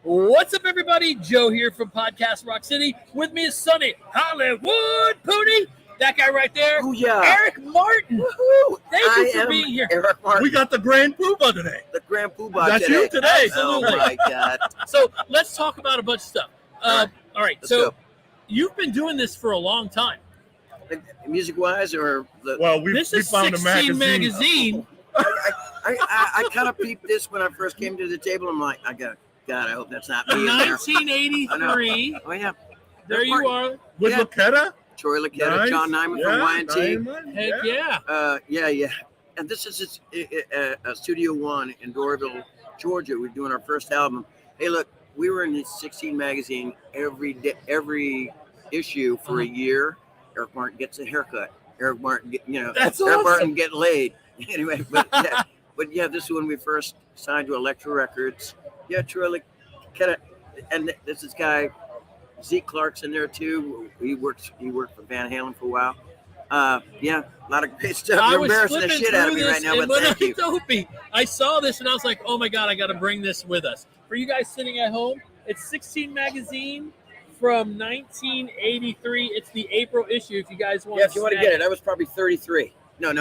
What's up, everybody? Joe here from Podcast Rock City. With me is Sonny Hollywood Pooty. That guy right there. Oh, yeah. Eric Martin. Woo-hoo. Thank you for being here. Eric Martin. We got the Grand Poobah today. The Grand Poobah That's today. you today. Absolutely. Oh, my God. So let's talk about a bunch of stuff. All right. Let's So go. you've been doing this for a long time. Music-wise, or the... Well, This we is found 16 a magazine. I kind of peeped this when I first came to the table. I'm like, God, I hope that's not me. in there. 1983. Oh, yeah. There you are. With Yeah. Laquetta? Troy Laquetta, Nice. John Nyman from YNT. Heck yeah. Yeah. And this is Studio One in Doraville, Georgia. We're doing our first album. Hey, look, we were in the 16 magazine every issue for a year. Eric Martin gets a haircut. Eric Martin, That's Eric awesome. Martin get laid. Anyway, but yeah, this is when we first signed to Elektra Records. Yeah, Troy Laquetta, and this is guy Zeke Clark's in there too. He worked for Van Halen for a while. Yeah, a lot of great stuff. I You're was embarrassing the flipping shit out of through me right this, now, and but when thank you. Dopey, I saw this and I was like, oh my God, I got to bring this with us. For you guys sitting at home, it's 16 magazine from 1983. It's the April issue if you guys want Yeah, if you want to get it, I was probably 33. No.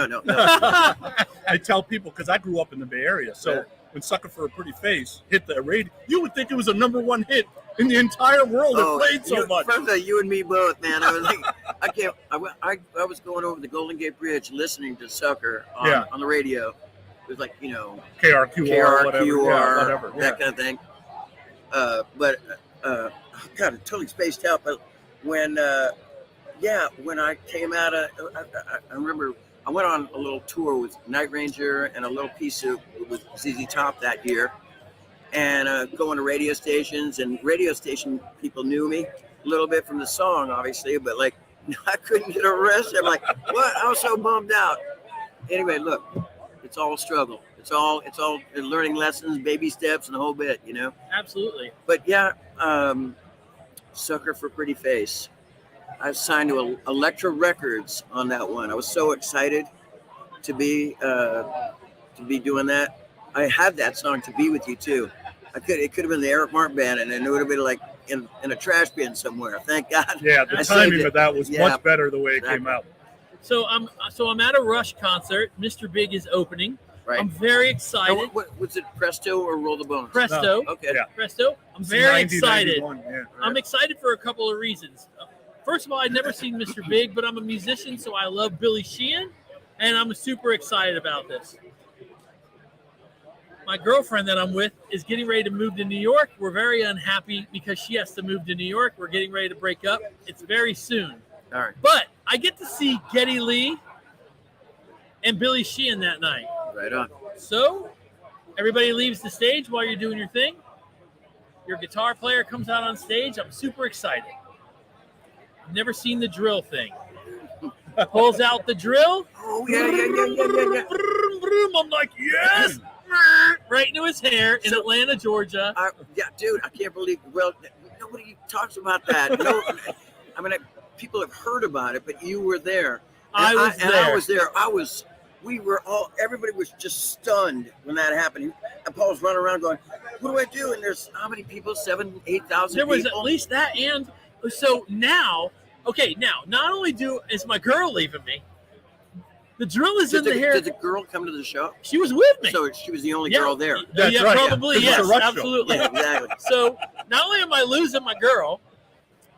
I tell people, because I grew up in the Bay Area, so Yeah. when Sucker for a Pretty Face hit the radio, you would think it was a #1 hit in the entire world. It played so much. First of all, you and me both, man. I was like, I was going over the Golden Gate Bridge listening to Sucker on the radio. It was like, KRQR, whatever. that kind of thing. God, I'm totally spaced out. But when I came out of, I remember I went on a little tour with Night Ranger and a little piece with ZZ Top that year, and going to radio stations, and radio station people knew me a little bit from the song, obviously, but like I couldn't get arrested. I'm like, what? I was so bummed out. Anyway, look, it's all a struggle. It's all learning lessons, baby steps, and the whole bit, Absolutely. But yeah, Sucker for Pretty Face. I signed to Elektra Records on that one. I was so excited to be doing that. I had that song, To Be With You too. It could have been the Eric Martin band, and it would have been like in a trash bin somewhere. Thank God. Yeah, the timing of that was much better the way it came out. So I'm at a Rush concert. Mr. Big is opening. Right. I'm very excited. Now, what was it, Presto or Roll the Bones? Presto. Okay. Yeah. Presto. I'm very 90, excited. 91, yeah. I'm excited for a couple of reasons. First of all, I'd never seen Mr. Big, but I'm a musician, so I love Billy Sheehan, and I'm super excited about this. My girlfriend that I'm with is getting ready to move to New York. We're very unhappy because she has to move to New York. We're getting ready to break up. It's very soon. All right. But I get to see Geddy Lee and Billy Sheehan that night. Right on. So everybody leaves the stage while you're doing your thing. Your guitar player comes out on stage. I'm super excited. I've never seen the drill thing. Pulls out the drill. Oh, yeah. I'm like, yes. Right into his hair in Atlanta, Georgia. Dude, I can't believe. Well, nobody talks about that. No, I mean, people have heard about it, but you were there. I was there. We were all. Everybody was just stunned when that happened. And Paul was running around going, "What do I do?" And there's how many people? 7,000, 8,000. There was people? at least that, and so now, not only is my girl leaving me, the drill is in the hair. Did the girl come to the show? She was with me. So she was the only girl there. That's right, Probably, yeah. It was yes, a Rush show. absolutely. Yeah, exactly. So not only am I losing my girl,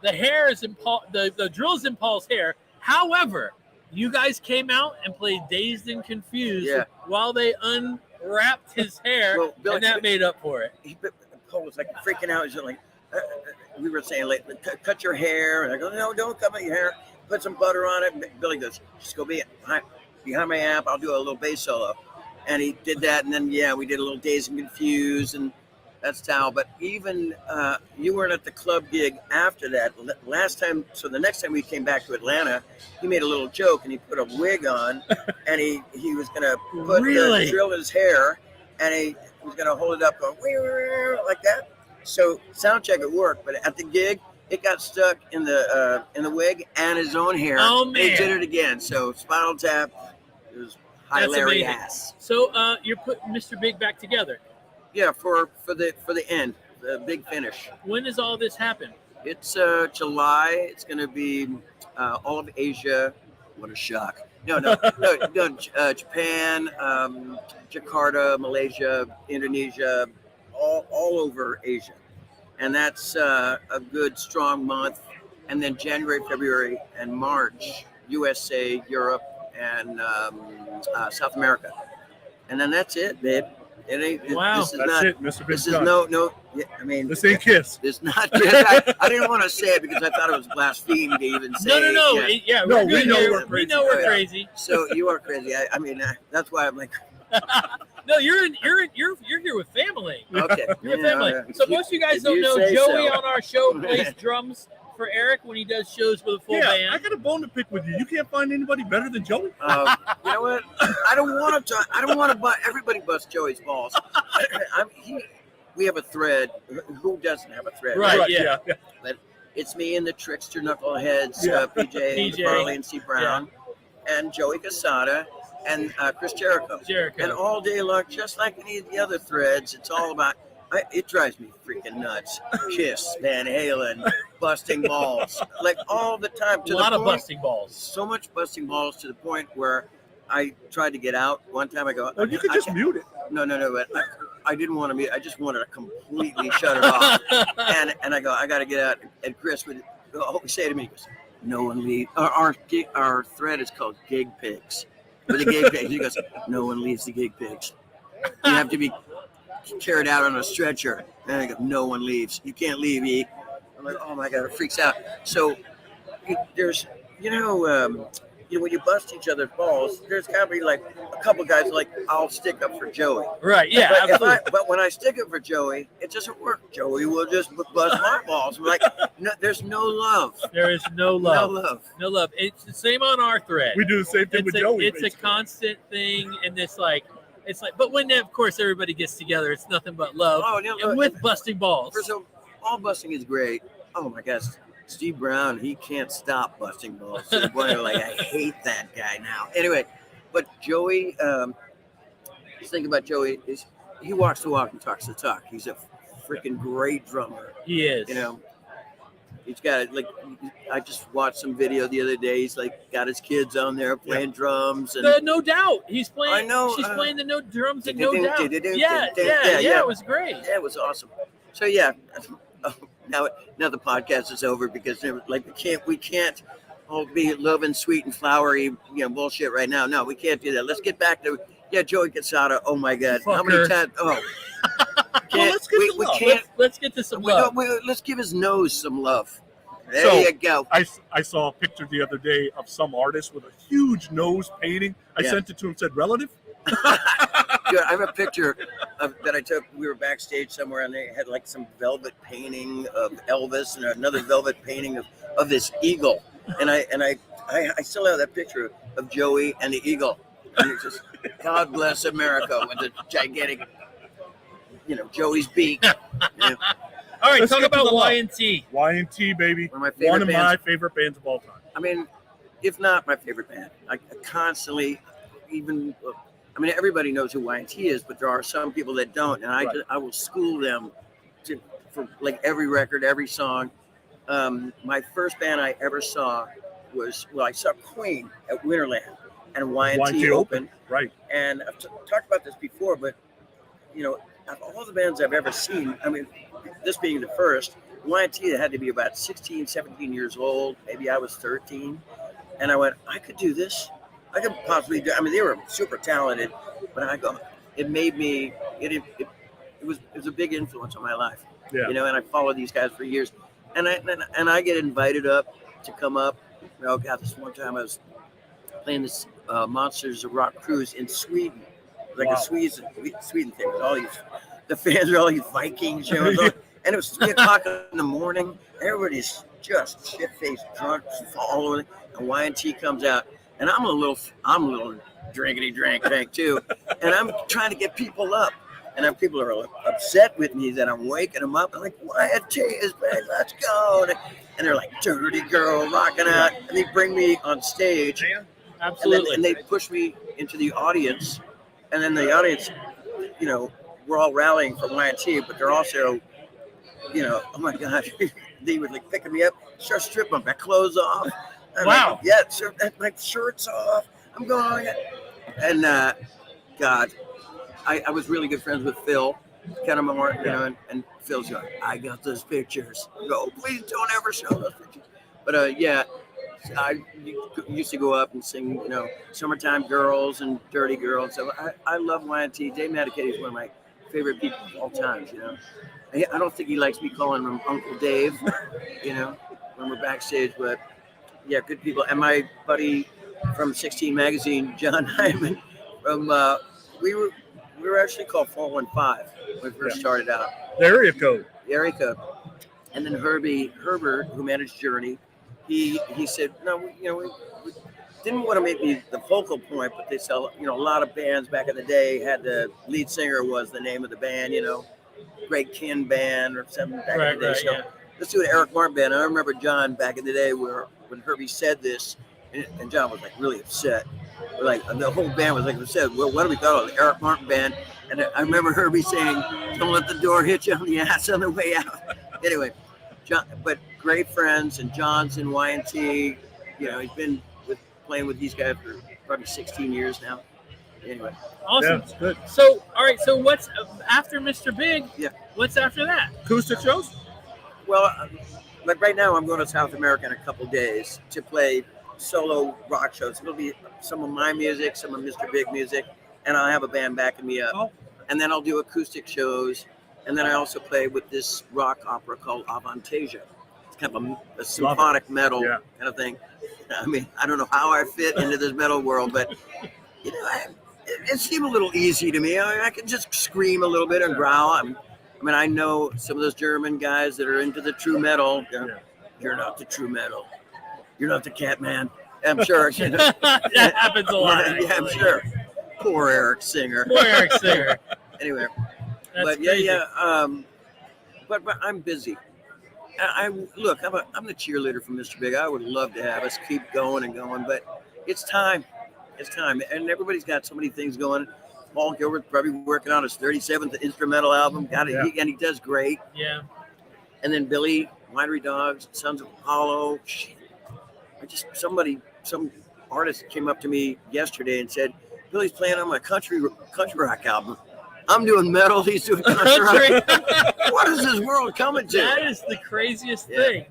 the hair is in Paul, the drill is in Paul's hair. However, you guys came out and played Dazed and Confused while they wrapped his hair, Well, Billy- and that made up for it. Paul was like freaking out. He's like, we were saying, like, cut your hair. And I go, no, don't cut my hair. Put some butter on it. Billy goes, just go behind my amp. I'll do a little bass solo. And he did that. And then, we did a little Dazed and Confused. And that's how. But even you weren't at the club gig after that. Last time, so the next time we came back to Atlanta, he made a little joke and he put a wig on. And he was going to drill his hair. And he was going to hold it up going, like that. So sound check it worked, but at the gig, it got stuck in the wig and his own hair. Oh, man. They did it again. So Spinal Tap, it was hilarious. So you're putting Mr. Big back together. Yeah, for the end, the big finish. When does all this happen? It's July. It's going to be all of Asia. What a shock. No, Japan, Jakarta, Malaysia, Indonesia, all over Asia. And that's a good, strong month. And then January, February, and March, USA, Europe, and South America. And then that's it, babe. It ain't. Wow. This is That's not, it, Mr. Big This is Done. no. Yeah, I mean, This ain't Kiss. it's not. I didn't want to say it because I thought it was blasphemy to even say. No. Yeah. We're No, good we know here. we're We know we're crazy. So you are crazy. I mean, that's why I'm like, No, you're here with family. okay. You're with family. So most of you guys If don't you know, say Joey so. on our show plays drums for Eric when he does shows with a full I band. got a bone to pick with you. You can't find anybody better than Joey. You know what? I don't want to butt. Everybody busts Joey's balls. We have a thread. Who doesn't have a thread? Right. Yeah. It's me and the Trickster Knuckleheads, Yeah. PJ, Farley, and C. Brown, and Joey Casada, and Chris Jericho. And all day long, just like any of the other threads, it's all about. It drives me freaking nuts. Kiss, Van Halen, busting balls, like all the time. A lot of busting balls. So much busting balls to the point where I tried to get out. One time I go, Well, you could just mute it. No, but I didn't want to mute. I just wanted to completely shut it off. And I go, I got to get out. And Chris would always say to me, he goes, no one leaves. Our thread is called Gig Pigs. For the gig pigs, he goes, no one leaves the gig pigs. You have to be carried out on a stretcher. And I go, no one leaves. You can't leave, E. I'm like, oh my God, it freaks out. So there's, when you bust each other's balls, there's got to be like a couple guys like, I'll stick up for Joey. Right. Yeah. Absolutely. But when I stick up for Joey, it doesn't work. Joey will just bust my balls. I'm like, no, there's no love. There is no love. No love. No love. It's the same on our thread. We do the same thing with Joey. It's a constant thing, and it's like, but when of course everybody gets together, it's nothing but love. Oh, no, and with busting balls. First of all busting is great. Oh my gosh, Steve Brown, he can't stop busting balls to the point of like, I hate that guy now. Anyway, but Joey, the thing about Joey is he walks the walk and talks the talk. He's a freaking great drummer. He is. He's got like, I just watched some video the other day. He's like got his kids on there playing drums and No Doubt. He's playing. I know. She's playing the drums and No Doubt. Yeah. It was great. Yeah, it was awesome. So now the podcast is over because like we can't all be love and sweet and flowery bullshit right now. No, we can't do that. Let's get back to Joey Casada. Oh my God, how many times? Oh. Let's get to love. Let's get to some love. Let's give his nose some love. There So, you go. I saw a picture the other day of some artist with a huge nose painting. I sent it to him, said, relative? Dude, I have a picture that I took. We were backstage somewhere, and they had like some velvet painting of Elvis and another velvet painting of this eagle. And I still have that picture of Joey and the eagle. And it's just, God bless America with the gigantic, Joey's beak. All right, Let's talk get to about the love. Y&T. Y&T, baby. One of my favorite One of bands. my favorite bands of all time. I mean, if not my favorite band, I constantly, everybody knows who Y&T is, but there are some people that don't, and I will school them for like every record, every song. My first band I ever saw I saw Queen at Winterland, and Y&T opened. Right. And I've talked about this before, but of all the bands I've ever seen, this being the first, Y&T had to be about 16, 17 years old. Maybe I was 13. And I went, I could do this. I could possibly do. They were super talented, but I go, it made me it was a big influence on my life. Yeah. You know, and I followed these guys for years, and I get invited up to come up. Oh God, this one time I was playing this Monsters of Rock cruise in Sweden, like Wow. a Sweden thing. With all these, the fans are all these Vikings, you know, and it was 3 o'clock in the morning. Everybody's just shit-faced drunk, all over, and Y&T comes out, and I'm a little drinkity drink too, and I'm trying to get people up. And then people are upset with me that I'm waking them up. I'm like, Y&T is back, let's go. And they're like, dirty girl, rocking out. And they bring me on stage. Absolutely. And they push me into the audience. And then the audience, you know, we're all rallying for Y&T, but they're also, you know, oh my God, they were like picking me up, start stripping my clothes off. I'm Wow. like, yeah, sir, my shirt's off. I'm going. And God. I was really good friends with Phil Kennemore, you know, and Phil's going, I got those pictures. I go, please don't ever show those pictures. But yeah, I used to go up and sing, you know, Summertime Girls and Dirty Girls. So I love Y&T. Dave Mattaketty is one of my favorite people of all time, you know. I don't think he likes me calling him Uncle Dave, you know, when we're backstage. But yeah, good people. And my buddy from 16 Magazine, John Hyman, from we were actually called 415 when we first started out. The area code. The area code. And then Herbert, who managed Journey, he said, no, we didn't want to make me the focal point, but they sell, you know, a lot of bands back in the day had the lead singer was the name of the band, you know, Greg Kinn band or something back in the day. So let's do an Eric Martin band. And I remember John back in the day when Herbie said this, and John was like really upset. Like the whole band was like upset. Well, what do we call it? The Eric Martin band. And I remember Herbie saying, "Don't let the door hit you on the ass on the way out." Anyway, John, but great friends, and John's in Y&T. You know, he's been playing with these guys for probably 16 years now. Anyway, Awesome. Yeah, it's good. So, all right. So, what's after Mr. Big? Yeah. What's after that? Acoustic shows? well, like right now, I'm going to South America in a couple days to play solo rock shows. It'll be some of my music, some of Mr. Big music, and I'll have a band backing me up. Oh. And then I'll do acoustic shows, and then I also play with this rock opera called Avantasia. It's kind of a symphonic metal kind of thing. I mean, I don't know how I fit into this metal world, but you know, it seemed a little easy to me. I can just scream a little bit and growl. I mean, I know some of those German guys that are into the true metal. You're not the true metal. You're not the Catman. I'm sure. You know. That happens a lot. Yeah, I'm sure. Poor Eric Singer. Poor Eric Singer. Anyway, That's but crazy. but I'm busy. Look, I'm the cheerleader for Mr. Big. I would love to have us keep going and going, but it's time. It's time, and everybody's got so many things going. Paul Gilbert's probably working on his 37th instrumental album. And he does great. Yeah. And then Billy, Winery Dogs, Sons of Apollo. Shit. Some artist came up to me yesterday and said, Billy's playing on my country rock album. I'm doing metal, he's doing country rock. What is this world coming to? That is the craziest thing.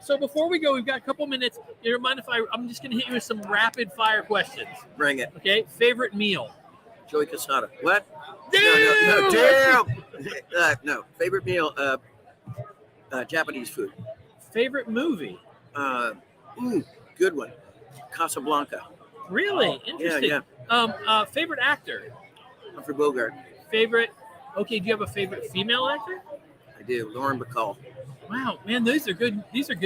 So before we go, we've got a couple minutes. You don't mind if I'm just going to hit you with some rapid fire questions. Bring it. Okay. Favorite meal? Joey Casada. What? Damn! Damn. No. Favorite meal? Japanese food. Favorite movie? Good one. Casablanca. Really? Interesting. Yeah. Favorite actor? Humphrey Bogart. Favorite? Okay. Do you have a favorite female actor? I do. Lauren Bacall. Wow, man, these are good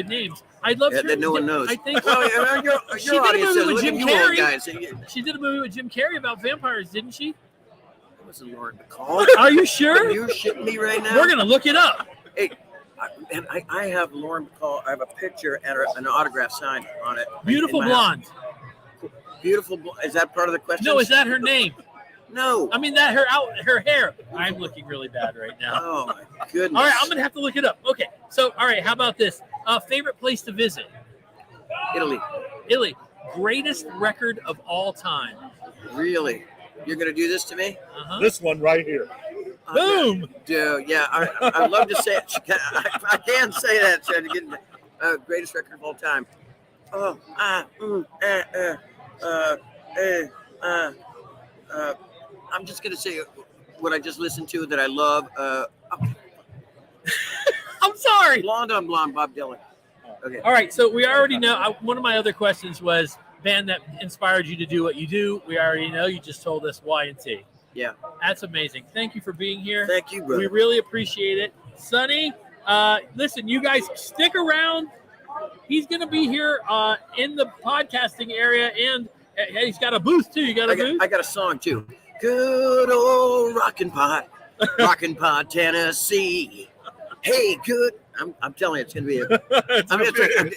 names. I'd love to. That no one knows. I think your she did a audience movie says, with look Jim at you old Carrey. guys. She did a movie with Jim Carrey about vampires, didn't she? That wasn't Lauren Bacall. Are you sure? Are you shitting me right now? We're gonna look it up. Hey, I have Lauren Bacall. I have a picture and an autograph signed on it. Beautiful in my house. blonde. Beautiful blonde. Is that part of the question? No, is that her name? No. I mean that her hair. I'm looking really bad right now. Oh my goodness. All right, I'm gonna have to look it up. Okay, so all right, how about this? Favorite place to visit? Italy. Italy. Greatest record of all time. Really? You're gonna do this to me? Uh-huh. This one right here. Boom. Dude, yeah. I'd love to say it. I can't say that. So to get greatest record of all time. I'm just gonna say what I just listened to that I love. I'm sorry. Blonde on Blonde, Bob Dylan. Okay. All right, so we already know. One of my other questions was band that inspired you to do what you do. We already know. You just told us Y&T. Yeah. That's amazing. Thank you for being here. Thank you, brother. We really appreciate it. Sonny, listen, you guys stick around. He's going to be here in the podcasting area, and he's got a booth, too. You got a booth? I got a song, too. Good old Rockin' Pot, Tennessee. Hey, good. I'm telling you, it's going to be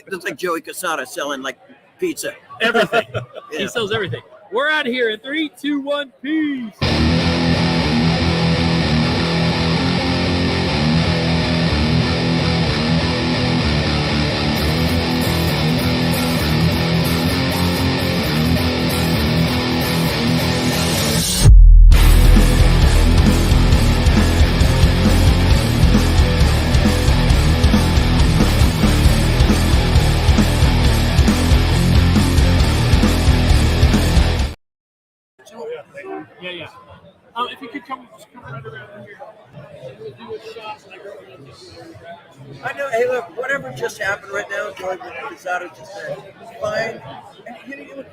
it's like Joey Casada selling, like, pizza. Everything. Yeah. He sells everything. We're out of here in 3, 2, 1, peace. Yeah. If you could come right around here, we'll do a shot like I know. Hey, look, whatever just happened right now, Joey Casada just said, fine. And you know,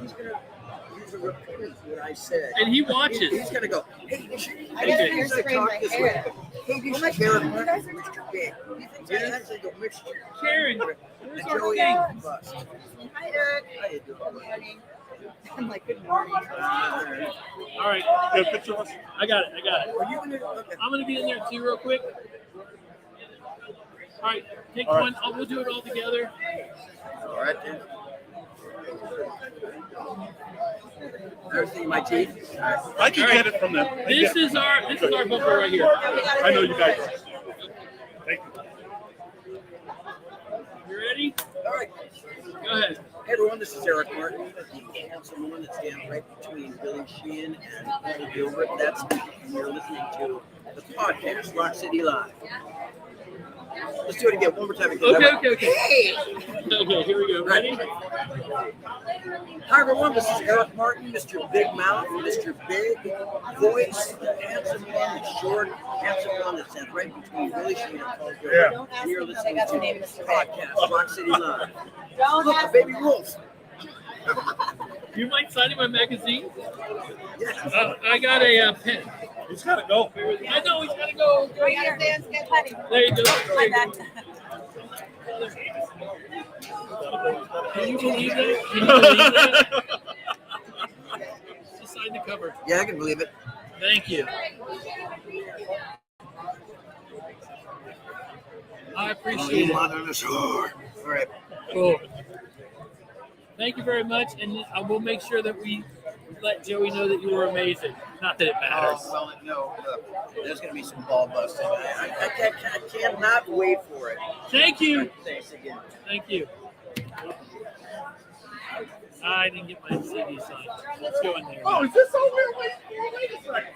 he's going to use a repeat what I said. And he watches. He's going to go, hey, you should I got hair spray in my hair. Hey, you should hear Mr. Big. You actually go, Mr. Karen, And where's our Joey thing? bust. Hi, Eric. How you doing? Good morning. I'm like, good morning. All right. Get a picture of us? I got it. Are you in there? Okay. I'm going to be in there too real quick. All right. Take All right. one. We'll do it all together. All right, then. Everything in my teeth? All right. I can get it from them. This is our bumper right here. I know you guys. Thank you. You ready? All right. Go ahead. Hey everyone, this is Eric Martin, the handsome one that's standing right between Billy Sheehan and Paul Gilbert. That's me, and you're listening to the podcast, Rock City Live. Let's do it again one more time. Okay. Hey! Okay, here we go. Ready? Hi everyone, this is Eric Martin, Mr. Big Mouth, Mr. Big Voice, the handsome one, the short, handsome one that stands right between Billy Sheehan and Paul Gilbert. Yeah. And you're listening got to the name, the Mr. Big. podcast, Rock City Live. Don't Look, ask the baby wolf. You mind signing my magazine? Yeah. I got a pen. He's got to go. I know he's got to go. Oh, you gotta dance, get funny. There you go. My bad. Can you believe that? Just sign the cover. Yeah, I can believe it. Thank you. I appreciate it. All right. Cool. Thank you very much, and I will make sure that we let Joey know that you were amazing. Not that it matters. Oh, well, no, look, there's going to be some ball busting. I cannot wait for it. Thank you. Thanks again. Thank you. I didn't get my CD signed. Let's go in there. Oh, is this over? Wait a second.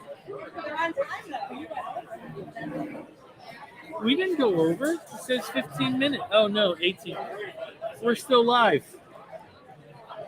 They're on time, though. We didn't go over. It says 15 minutes. Oh, no, 18. We're still live.